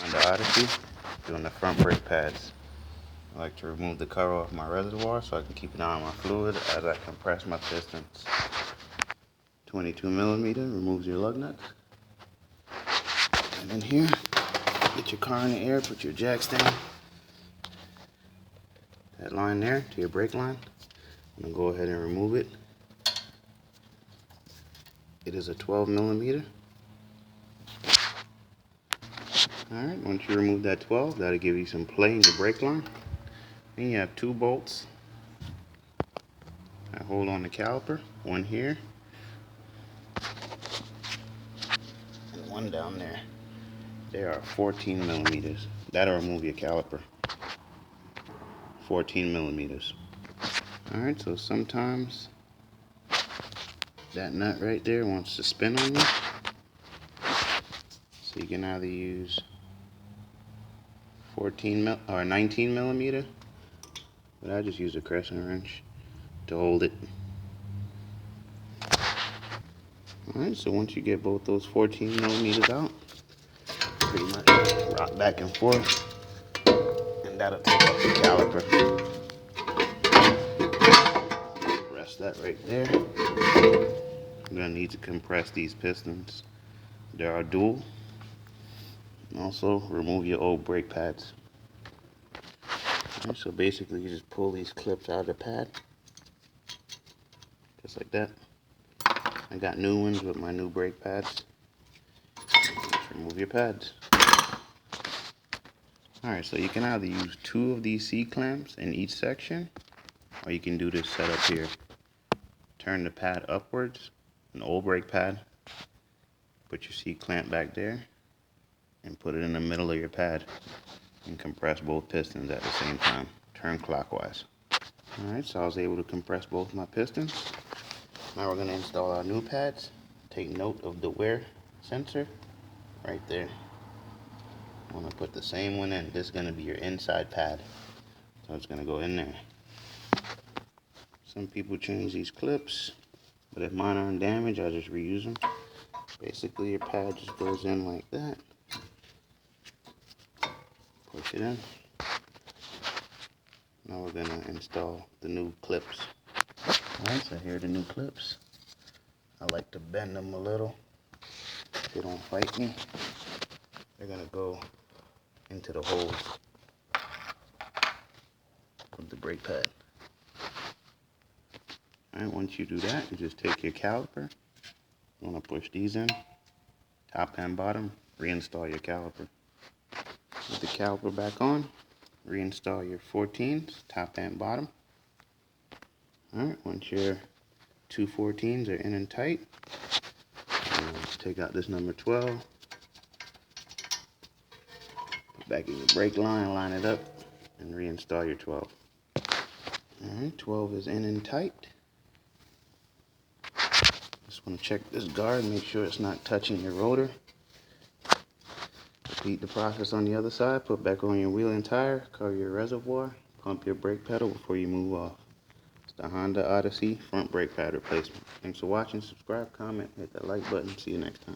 Honda Odyssey, doing the front brake pads. I like to remove the cover off my reservoir so I can keep an eye on my fluid as I compress my pistons. 22mm removes your lug nuts. And then here, get your car in the air, put your jack stand, that line there to your brake line. I'm going to go ahead and remove it. It is a 12mm. Alright, once you remove that 12, that'll give you some play in your brake line. Then you have 2 bolts that hold on the caliper, one here and one down there. They are 14mm. That'll remove your caliper. 14mm. Alright, so sometimes that nut right there wants to spin on you. So you can either use 19mm, but I just use a crescent wrench to hold it. Alright, so once you get both those 14mm out, pretty much rock back and forth, and that'll take off the caliper. Rest that right there. I'm going to need to compress these pistons. They are dual. Also, remove your old brake pads. So basically, you just pull these clips out of the pad, just like that. I got new ones with my new brake pads. Just remove your pads. Alright, so you can either use 2 of these C-clamps in each section, or you can do this setup here. Turn the pad upwards, an old brake pad, put your C-clamp back there, and put it in the middle of your pad, and compress both pistons at the same time. Turn clockwise. Alright, so I was able to compress both my pistons. Now we're going to install our new pads. Take note of the wear sensor right there. I'm going to put the same one in. This is going to be your inside pad. So it's going to go in there. Some people change these clips, but if mine aren't damaged, I just reuse them. Basically, your pad just goes in like that. Push it in. Now we're going to install the new clips. Alright, so here are the new clips. I like to bend them a little. They don't fight me. They're going to go into the holes of the brake pad. Alright, once you do that, you just take your caliper. You want to push these in, top and bottom, reinstall your caliper. Put the caliper back on, reinstall your 14s, top and bottom. Alright, once your 2 14s are in and tight, take out this number 12, put back in your brake line, line it up, and reinstall your 12. Alright, 12 is in and tight. Just want to check this guard, make sure it's not touching your rotor. Repeat the process on the other side. Put back on your wheel and tire, cover your reservoir, pump your brake pedal before you move off. It's the Honda Odyssey front brake pad replacement. Thanks for watching. Subscribe, comment, hit that like button. See you next time.